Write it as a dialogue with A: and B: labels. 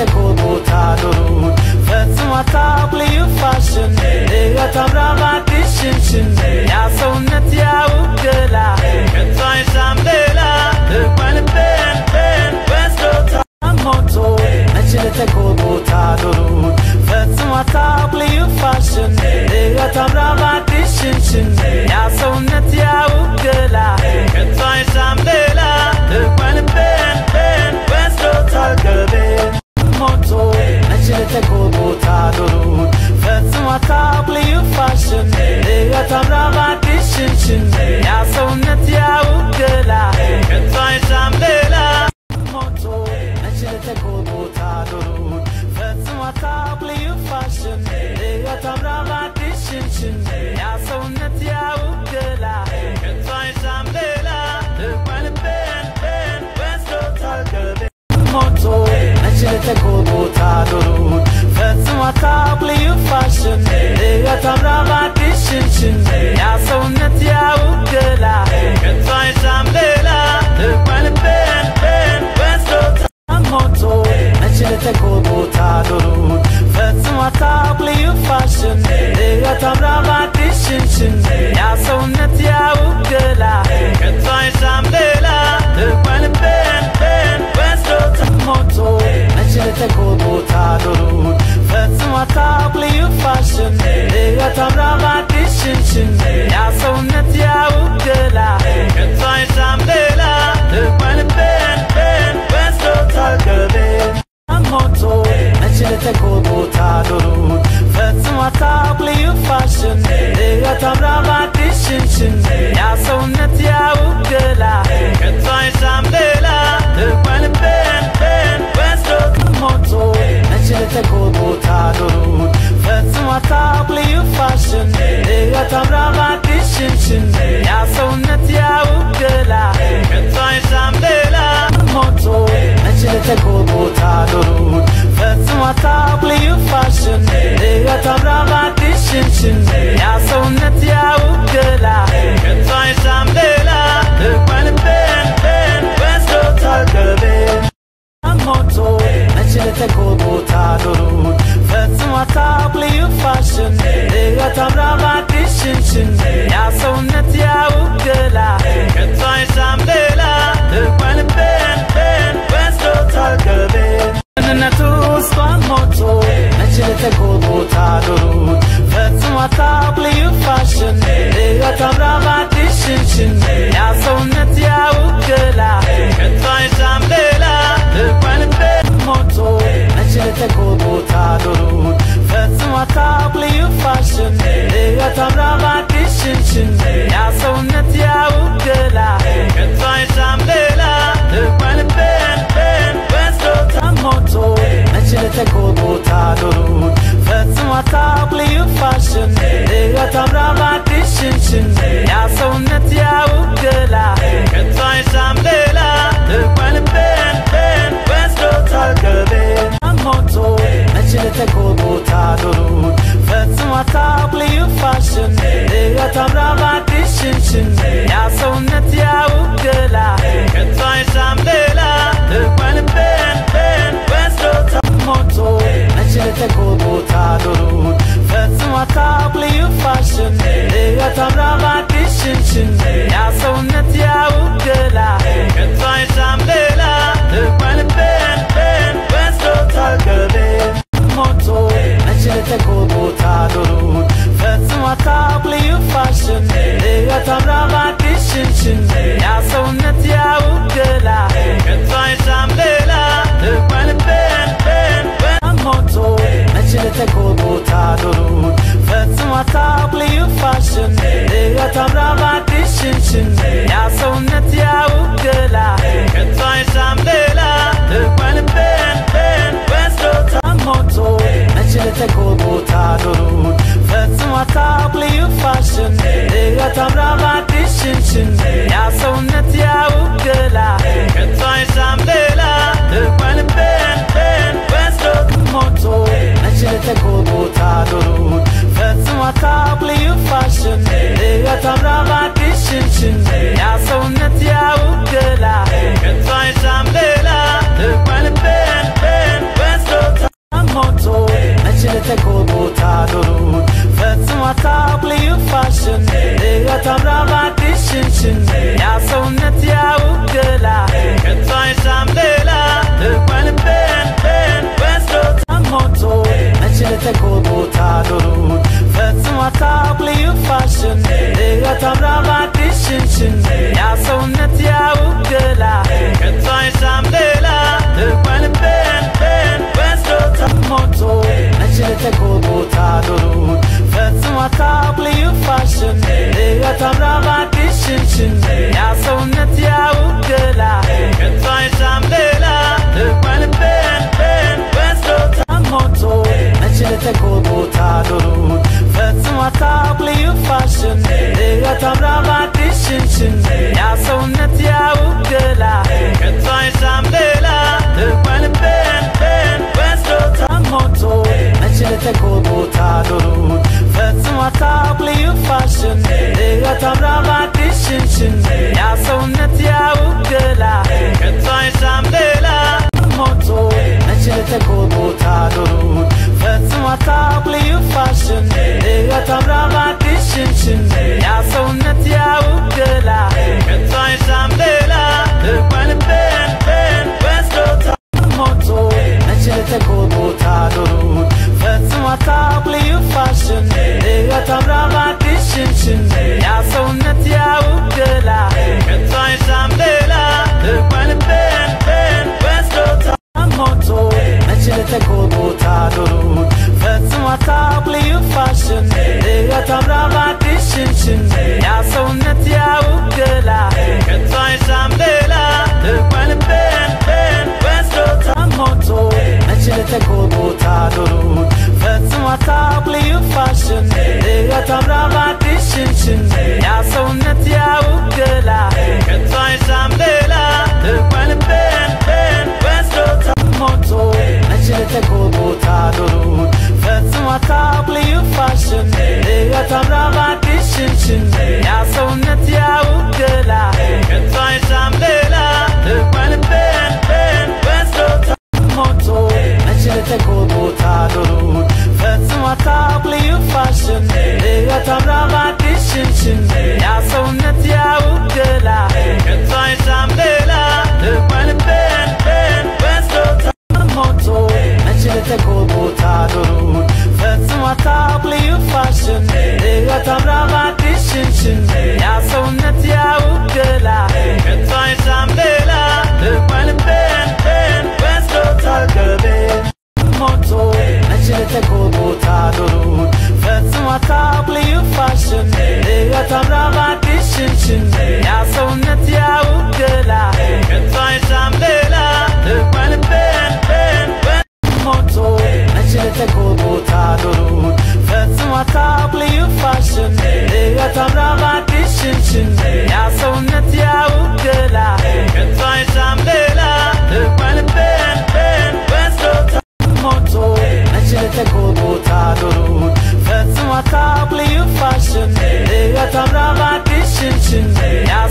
A: Tadurud, Fetsumata, you fashion, they got a brava distinction, Yasonat Yaukela, and Toy Samdela, the Pen, Westo Tamoto, Nachilete Tadurud, Fetsumata, you fashion, they got a brava distinction, Yasonat Yaukela, and Toy Samdela, the Pen, Westo Talkabe. Moto, Nachilete Tadurud, Fetsumata, you fashion, they got a brava distinction, Yasonat Yaukela, and Toy Samdela. Moto, Nachilete Tadurud, Fetsumata, you fashion, they got a brava distinction, Yasonat Yaukela, and Toy Samdela, the Pen, Westo Talkabe. Moto, Nachilete Tadurud, Fetsumata, you fashion, they got a brava distinction, Yasonat Yaukela, and Toy Samdela, the Pen, Westo Moto, Nachilete Tadurud, Fetsumata, you fashion, they got a brava distinction, Yasonat Yaukela, and Toy Samdela, the Pen, Westo Moto, Nachilete Tadurud, Fetsumata, you fashion, they got a brava distinction, Yasonat Yaukela, and Toy Samdela, the Pen, Westo Talkabe. Moto, Nachilete Tadurud, Fetsumata, you fashion, they got a brava distinction, Yasonat Yaukela, and Toy Samdela, the Pen, Westo Moto, Nachilete Tadurud, Fetsumata, you fashion, they got a brava distinction, Yasonat Yaukela, and Toy Samdela. Moto, Nachilete Tadurud, Fetsumata, you fashion, they got a brava distinction, Yasonat Yaukela, and Toy Samdela, the Pen, Westo Talkabe. Moto, Nachilete Tadurud, Fetsumata, you fashion, they got a brava distinction, Yasonat Yaukela, and Toy Samdela, the Pen, Westo Talkabe. Natus Moto, Nachilete Tadurud, Fetsumata, you fashion, they got a brava distinction, Yasonat Yaukela, and Toy Samdela, the Pen Moto, Nachilete Tadurud, Fetsumata, you fashion, they got a brava distinction, Yasonat Yaukela, and Toy Samdela, the Pen, Westo Moto, Nachilete Tadurud, Fetsumata, you fashion, they got a brava distinction, Yasonat Yaukela, and Toy Samdela, the Pen, Westo Talkabe. Moto, Nachilete Tadurud, Fetsumata, you fashion, they got a brava distinction, Yasonat Yaukela, and Toy Samdela, the Pen, Westo Moto, Nachilete Tadurud, Fetsumata, you fashion, they got a brava distinction, Yasonat Yaukela, and Toy Samdela, the Pen, Westo Talkabe. Moto, Nachilete Tadurud, Fetsumata, you fashion, they got a brava distinction, Yasonat Yaukela, and Toy Samdela, the Pen, Moto, Nachilete Tadurud, Fetsumata, you fashion, they got a brava distinction, Yasonat Yaukela, and Toy Samdela, the Pen, Westo Moto, Nachilete Tadurud, Fetsumata, you fashion, they got a brava distinction. ለተቆቦታ ኖሩን ፈጽሞ አታውቅ ልዩ ፋሽን ሕይወት አምራ ባዲሽንሽን ያ ሰውነት ያውገላ ከቶ አይሻም ሌላ ሞቶ መች ለተቆቦታ ኖሩን ፈጽሞ አታውቅ ልዩ ፋሽን ሕይወት አምራ ባዲሽንሽን ያ ሰውነት ያውገላ ከቶ አይሻም ሌላ ልባልቤን ቤን ወስዶታ ሞቶ መች ለተቆቦታ ኖሩን ፈጽሞ አታውቅ ልዩ ፋሽን ሕይወት አምራ ባዲሽንሽን ያ ሰውነት ያውገላ ከቶ አይሻም ሌላ ልባልቤን ቤን ወስዶታ ሞቶ መች ለተቆቦታ ኖሩን ፈጽሞ አታውቅ ልዩ ፋሽን ሕይወት አምራ ባዲሽንሽን ያ ሰውነት ያውገላ ከቶ አይሻም ሌላ ልባልቤን ቤን ወስዶታ ሞቶ መች ለተቆቦታ ኖሩን ፈጽሞ አታውቅ ልዩ ፋሽን ሕይወት አምራ ባዲሽንሽን ያ ሰውነት ያውገላ ከቶ አይሻም ሌላ ልባልቤን ቤን ወስዶታ ሞቶ መች ለተቆቦታ ኖሩን ፈጽሞ አታውቅ ልዩ ፋሽን ሕይወት አምራ ባዲሽንሽን ያ ሰውነት ያውገላ ከቶ አይሻም ሌላ ልባልቤን ቤን ወስዶታ ሞቶ መች ለተቆቦታ ኖሩን ፈጽሞ አታውቅ ልዩ ፋሽን ሕይወት አምራ ባዲሽንሽን ያ ሰውነት ያውገላ ከቶ አይሻም ሌላ ልባልቤን ቤን ወስዶታ ሞቶ መች ለተቆቦታ ኖሩን ፈጽሞ አታውቅ ልዩ ፋሽን ሕይወት አምራ ባዲሽንሽን ያ ሰውነት ያውገላ ከቶ አይሻም ሌላ ልባልቤን ቤን ወስዶታ ገቤን ሞቶ መች ለተቆቦታ ኖሩን ፈጽሞ አታውቅ ልዩ ፋሽን ሕይወት አምራ ባዲሽንሽን ያ ሰውነት ያውገላ ከቶ አይሻም ሌላ ልባልቤን ቤን ሞቶ መች ለተቆቦታ ኖሩን ፈጽሞ አታውቅ ልዩ ፋሽን ሕይወት አምራ ባዲሽንሽን ያ ሰውነት ያውገላ ከቶ አይሻም ሌላ ልባልቤን ቤን ወስዶታ ሞቶ መች ለተቆቦታ ኖሩን ፈጽሞ አታውቅ ልዩ ፋሽን ሕይወት አምራ ባዲሽንሽን ያ